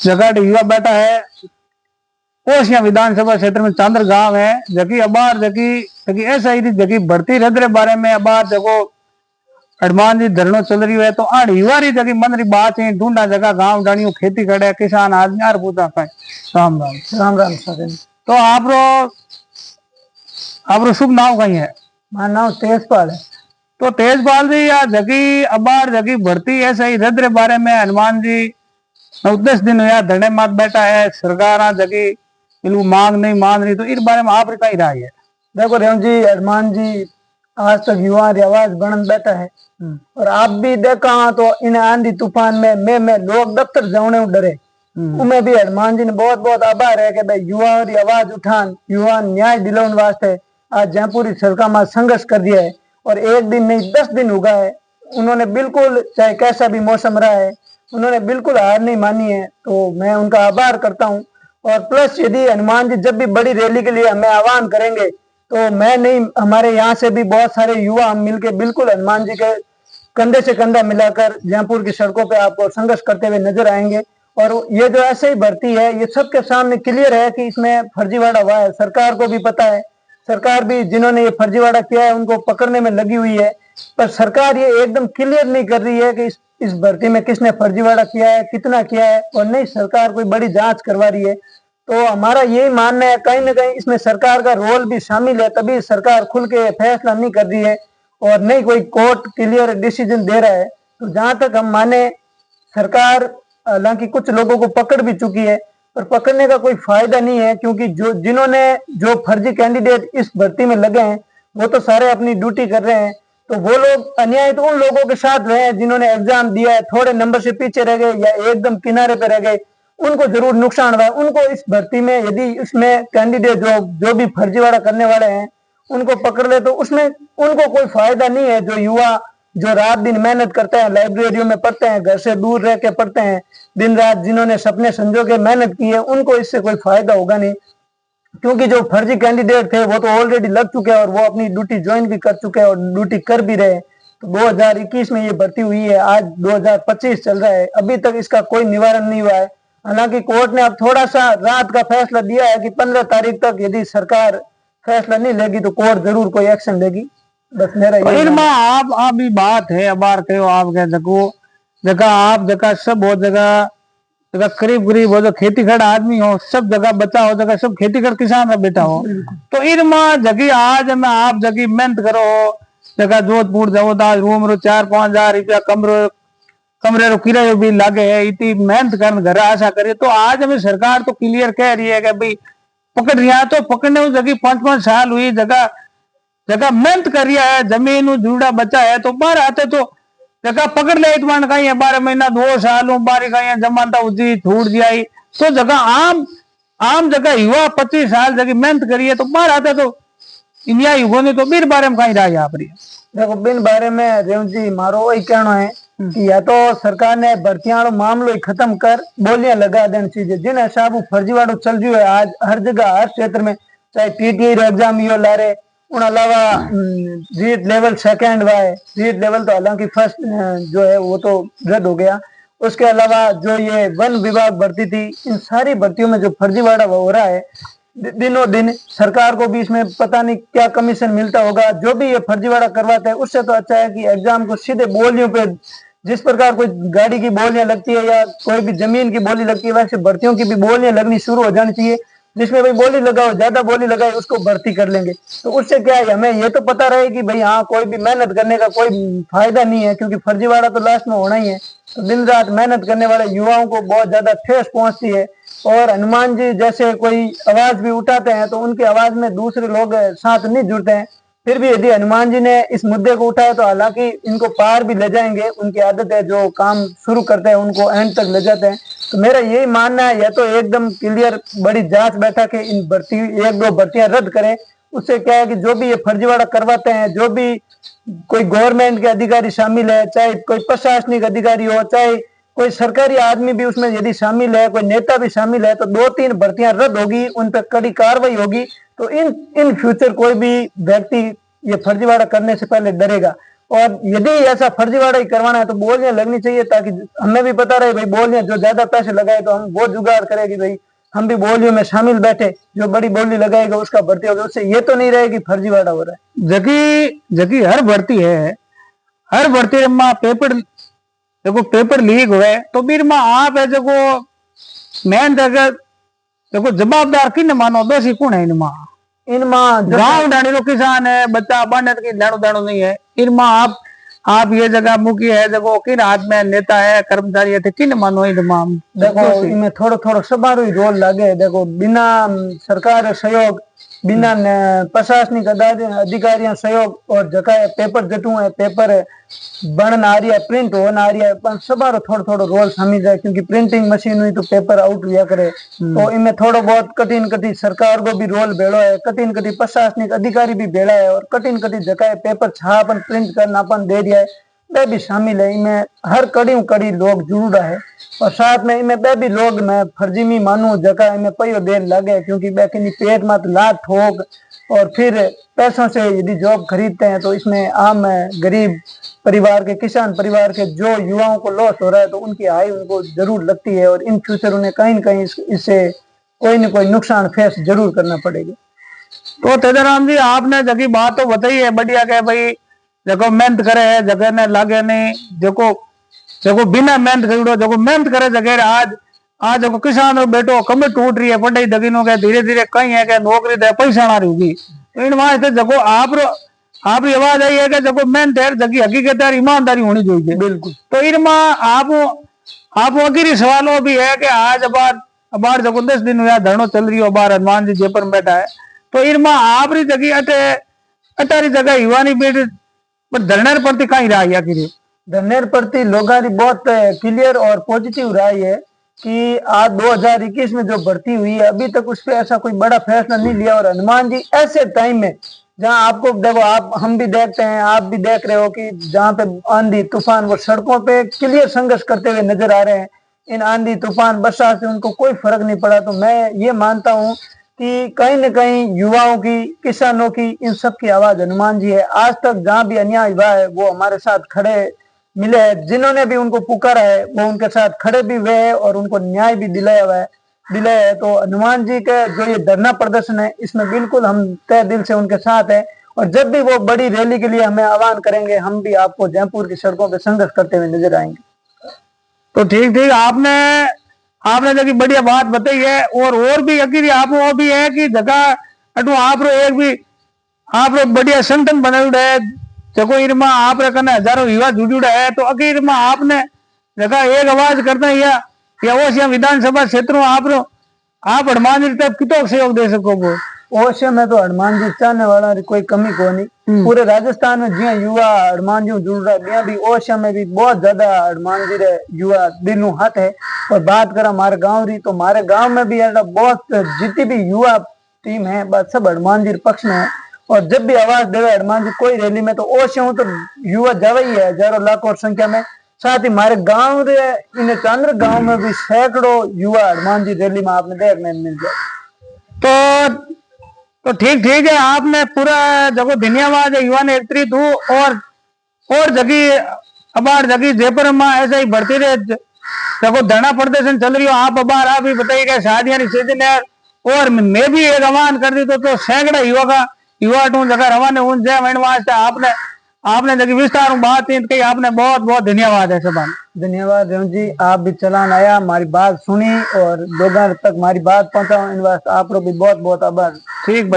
जगह युवा बैठा है ओसिया विधानसभा क्षेत्र में चांदर गांव है जकी अबार जकी ऐसा ही जकी भर्ती रद्द बारे में अबार देखो हनुमान जी धरनो चल रही है तो आड़ युवा री जगी मन री बात है ढूंढा जगह गांव डाणियों खेती करे किसान आदमी यार पूछा पाए राम राम राम राम सर। तो आपरो शुभ नाम कहीं है? मारा नाम तेजपाल है। तो तेजपाल जी या जगी अबार जगी भर्ती ऐसा ही रद्द बारे में हनुमान जी 9-10 दिन या धरने मात बैठा है सरकार जगी इनको मांग नहीं मान रही तो इस बारे में आप कहीं राय है? देखो रेम जी हनुमान जी आज तक युवा की आवाज बनन बैठा है और आप भी देखा तो इन आंधी तूफान में मैं लोग दफ्तर जाने डरे उमें भी हनुमान जी ने बहुत बहुत आभार है कि भाई युवा की आवाज उठान युवा न्याय दिलाने वास्ते आज जयपुर सरकार में संघर्ष कर दिया है और एक दिन नहीं 10 दिन हुआ है। उन्होंने बिल्कुल चाहे कैसा भी मौसम रहा है उन्होंने बिल्कुल हार नहीं मानी है तो मैं उनका आभार करता हूँ। और प्लस यदि हनुमान जी जब भी बड़ी रैली के लिए हमें आह्वान करेंगे तो मैं नहीं हमारे यहाँ से भी बहुत सारे युवा हम मिलके बिल्कुल हनुमान जी के कंधे से कंधा मिलाकर जयपुर की सड़कों पे आपको संघर्ष करते हुए नजर आएंगे। और ये जो ऐसे ही भर्ती है ये सबके सामने क्लियर है कि इसमें फर्जीवाड़ा हुआ है। सरकार को भी पता है, सरकार भी जिन्होंने ये फर्जीवाड़ा किया है उनको पकड़ने में लगी हुई है, पर सरकार ये एकदम क्लियर नहीं कर रही है कि इस भर्ती में किसने फर्जीवाड़ा किया है कितना किया है और नहीं सरकार कोई बड़ी जांच करवा रही है। तो हमारा यही मानना है कहीं ना कहीं इसमें सरकार का रोल भी शामिल है, तभी सरकार खुल के फैसला नहीं कर रही है और नहीं कोई कोर्ट क्लियर डिसीजन दे रहा है। तो जहां तक हम माने सरकार हालांकि कुछ लोगों को पकड़ भी चुकी है पर पकड़ने का कोई फायदा नहीं है क्योंकि जिन्होंने जो फर्जी कैंडिडेट इस भर्ती में लगे हैं वो तो सारे अपनी ड्यूटी कर रहे हैं। तो वो लोग अन्याय तो उन लोगों के साथ रहे हैं जिन्होंने एग्जाम दिया है, थोड़े नंबर से पीछे रह गए या एकदम किनारे पे रह गए, उनको जरूर नुकसान हुआ है। उनको इस भर्ती में यदि इसमें कैंडिडेट जो भी फर्जीवाड़ा करने वाले हैं उनको पकड़ ले तो उसमें उनको कोई फायदा नहीं है। जो युवा जो रात दिन मेहनत करते हैं, लाइब्रेरियों में पढ़ते हैं, घर से दूर रह के पढ़ते हैं, दिन रात जिन्होंने सपने संजो के मेहनत की है उनको इससे कोई फायदा होगा नहीं क्योंकि जो फर्जी कैंडिडेट थे वो तो ऑलरेडी लग चुके हैं और वो अपनी ड्यूटी ज्वाइन भी कर चुके हैं और ड्यूटी कर भी रहे। तो 2021 में ये भर्ती हुई है, आज 2025 चल रहा है, अभी तक इसका कोई निवारण नहीं हुआ है। हालांकि कोर्ट ने अब थोड़ा सा रात का फैसला दिया है कि 15 तारीख तक यदि सरकार फैसला नहीं लेगी तो कोर्ट जरूर कोई एक्शन लेगी। बस मेरा आप भी बात है अबार कहो आप जगह आप जगह सब हो जगह करीब करीब हो जो खेती खड़ा आदमी हो सब जगह बचा हो जगह सब खेती कर किसान का बेटा हो तो इरमा जगी आज में आप जगी मेहनत करो जगह जोधपुर जाओ आज रूम रो 4-5 हजार रुपया कमरे रो किराए भी लागे है इतनी मेहनत कर घर आशा करे तो आज हमें सरकार तो क्लियर कह रही है कि भाई पकड़ रही है तो पकड़ने में जगह 5-5 साल हुई जगह मेहनत कर रहा है जमीन जुड़ा बचा है तो बाहर आते तो जगह पकड़ ले इतमान कहीं 12 महीना 2 साल बारी कहीं जमानता उदी छूट जाई तो जगह आम जगह युवा 25 साल जगह मेहनत करिए तो बाहर आते तो इंडिया युगो ने तो बिन बारे में कहीं रहा यहाँ पर देखो बिन बारे में रेव जी मारो वही कहना है कि या तो सरकार ने भर्तियां मामलो ही खत्म कर बोलियां लगा देनी चाहिए। जिन हिसाब फर्जीवाड़ो चल रही है आज हर जगह हर क्षेत्र में चाहे टीटीआई एग्जाम यो ला रहे उन अलावा रीट लेवल सेकंड हुआ है, रीट लेवल तो हालांकि फर्स्ट जो है वो तो रद्द हो गया। उसके अलावा जो ये वन विभाग भर्ती थी इन सारी भर्तियों में जो फर्जीवाड़ा हो रहा है दिनों दिन सरकार को भी इसमें पता नहीं क्या कमीशन मिलता होगा। जो भी ये फर्जीवाड़ा करवाते हैं उससे तो अच्छा है कि एग्जाम को सीधे बोलियों पे जिस प्रकार कोई गाड़ी की बोलियां लगती है या कोई भी जमीन की बोली लगती है वैसे भर्तियों की भी बोलियां लगनी शुरू हो जानी चाहिए जिसमें भाई बोली लगाओ ज्यादा बोली लगाए उसको भर्ती कर लेंगे। तो उससे क्या है हमें ये तो पता रहे कि भाई हाँ कोई भी मेहनत करने का कोई फायदा नहीं है क्योंकि फर्जीवाड़ा तो लास्ट में होना ही है। तो दिन रात मेहनत करने वाले युवाओं को बहुत ज्यादा ठेस पहुंचती है और हनुमान जी जैसे कोई आवाज भी उठाते हैं तो उनकी आवाज में दूसरे लोग साथ नहीं जुड़ते हैं। फिर भी यदि हनुमान जी ने इस मुद्दे को उठाया तो हालांकि इनको पार भी ले जाएंगे, उनकी आदत है जो काम शुरू करते हैं उनको एंड तक ले जाते हैं। तो मेरा यही मानना है या तो एकदम क्लियर बड़ी जांच बैठा के इन भर्ती 1-2 भर्तियां रद्द करें। उससे क्या है कि जो भी ये फर्जीवाड़ा करवाते हैं जो भी कोई गवर्नमेंट के अधिकारी शामिल है चाहे कोई प्रशासनिक अधिकारी हो चाहे कोई सरकारी आदमी भी उसमें यदि शामिल है कोई नेता भी शामिल है तो 2-3 भर्तियां रद्द होगी, उन पर कड़ी कार्रवाई होगी। तो इन फ्यूचर कोई भी व्यक्ति ये फर्जीवाड़ा करने से पहले डरेगा। और यदि ऐसा फर्जीवाड़ा ही करवाना है तो बोलियां लगनी चाहिए, ताकि हमें भी पता रहे भाई बोलियां जो ज्यादा पैसे लगाए तो हम वो जुगाड़ करेगी भाई हम भी बोलियों में शामिल बैठे, जो बड़ी बोली लगाएगा उसका भर्ती होगा, उससे ये तो नहीं रहे कि फर्जीवाड़ा हो रहा है। जबकि हर भर्ती है, हर भर्ती में पेपर देखो पेपर लीक हुए तो फिर में आप है जो मेन जगह देखो जवाबदार किन मानो दोषी कौन है इनमें? गांव डाणी रो किसान है, बच्चा बनत की लेनो देनो नहीं है इनमें। आप ये जगह मुखी है देखो किन हाथ में नेता है कर्मचारी है किन मानो इनमें? देखो इनमें थोड़ो थोड़ो सबारो ही रोल लागे। देखो बिना सरकार सहयोग, बिना प्रशासनिक अधिकारियों सहयोग और जगह पेपर जटू है, पेपर बन आ रही है, प्रिंट होना आ रही है, पर सबारो थोड़ो थोड़ो रोल शामिल है, क्योंकि प्रिंटिंग मशीन हुई तो पेपर आउट हुआ करे। तो इनमें थोड़ो बहुत कठिन कठिन सरकार को भी रोल भेड़ो है, कठिन कठिन प्रशासनिक अधिकारी भी भेड़ा है, और कठिन कठिन जगह पेपर छापन प्रिंट करना अपन दे दिया है, वे भी शामिल है। इनमें हर कड़ी लोग जुड़ रहा है, और साथ में इनमें वे भी लोग मैं फर्जी में मानू जगह इनमें पयो देर लगे, क्योंकि बैकनी पेट मत लात ठोक और फिर पैसों से यदि जॉब खरीदते हैं तो इसमें आम गरीब परिवार के, किसान परिवार के जो युवाओं को लॉस हो रहा है तो उनकी आय उनको जरूर लगती है, और इन फ्यूचर उन्हें कहीं न कहीं इससे कोई न कोई नुकसान फेस जरूर करना पड़ेगा। तो तेजाराम जी आपने जगी बात तो बताई है बढ़िया के भाई देखो मेहनत करे है जगह ने लागे नहीं, देखो बिना मेहनत करो देखो मेहनत करे जगह आज देखो किसान बेटो कमर टूट रही है, पढ़ाई दगिनों के धीरे धीरे कहीं है कि नौकरी दे पैसा ना रही तो इन वास्ते देखो आप आवाज आई है कि देखो मेहनत है जगी हकीकत है ईमानदारी होनी चाहिए। बिल्कुल। तो इनमें आप वकील सवालों भी है कि आज अबार देखो 10 दिन हुआ धरनो चल रही हो बार हनुमान जी जयपुर में बैठा है, तो इनमें आपरी जगह अटारी जगह युवानी बेट पर धरने प्रति कहीं रहा है धरने प्रति लोगों की बहुत क्लियर और पॉजिटिव राय है कि आज 2021 में जो भर्ती हुई है अभी तक उस पर ऐसा कोई बड़ा फैसला नहीं लिया, और हनुमान जी ऐसे टाइम में जहां आपको देखो आप हम भी देखते हैं आप भी देख रहे हो कि जहां पे आंधी तूफान वो सड़कों पे क्लियर संघर्ष करते हुए नजर आ रहे हैं, इन आंधी तूफान बरसात से उनको कोई फर्क नहीं पड़ा। तो मैं ये मानता हूँ कि कहीं न कहीं युवाओं की, किसानों की, इन सब की आवाज हनुमान जी है। आज तक जहां भी अन्याय हुआ है वो हमारे साथ खड़े मिले हैं, जिन्होंने भी उनको पुकारा है वो उनके साथ खड़े भी हुए हैं और उनको न्याय भी दिलाया है। तो हनुमान जी का जो ये धरना प्रदर्शन है इसमें बिल्कुल हम तय दिल से उनके साथ हैं, और जब भी वो बड़ी रैली के लिए हमें आह्वान करेंगे हम भी आपको जयपुर की सड़कों पे संघर्ष करते हुए नजर आएंगे। तो ठीक आपने जगह बढ़िया बात बताई है, और भी यकीन आप वो भी है कि जगह अटू आप एक भी आप बढ़िया संगठन बनाया है देखो इनमें आप कने हजारों युवा जुड़ा है, तो अगर में आपने जगह एक आवाज करना है या वो विधानसभा क्षेत्रों आप हनुमान जी तक कितो सहयोग दे सको वो अवश्य में तो हनुमान जी चाहने वाला कोई कमी को नहीं। पूरे राजस्थान में जिया युवा हनुमान जी जुड़ रहा है बिया भी अवश्य में भी बहुत ज्यादा हनुमान जी रे युवा दिनों हाथ है। और बात करा हमारे गांव री तो हमारे गांव में भी ऐसा बहुत जितनी भी युवा टीम है बस सब हनुमान जी पक्ष में है, और जब भी आवाज देवे हनुमान जी कोई रैली में तो अवश्य हूँ तो युवा जावा ही है हजारों लाखों संख्या में। साथ ही हमारे गांव रे इन चंद्र गांव में भी सैकड़ों युवा हनुमान जी रैली में आपने देखने मिल जाए। तो ठीक है आपने पूरा जगह धन्यवाद युवा नेतृत्व हूँ, और जगह जयपुर में ऐसा ही बढ़ती रहे देखो धरना प्रदर्शन चल रही हो। आप आप भी बताइए शादियां सीजन है, और मैं भी एक आह्वान कर दी तो सैकड़ा युवा जगह रवाना उन जय वास्ते आपने जगह विस्तार बात कही आपने बहुत बहुत धन्यवाद है। सब धन्यवाद रेवंत जी, आप भी चलान आया हमारी बात सुनी और लोगों तक हमारी बात पहुंचाओ, इन वास्ते आप लोग भी बहुत बहुत आभार। ठीक।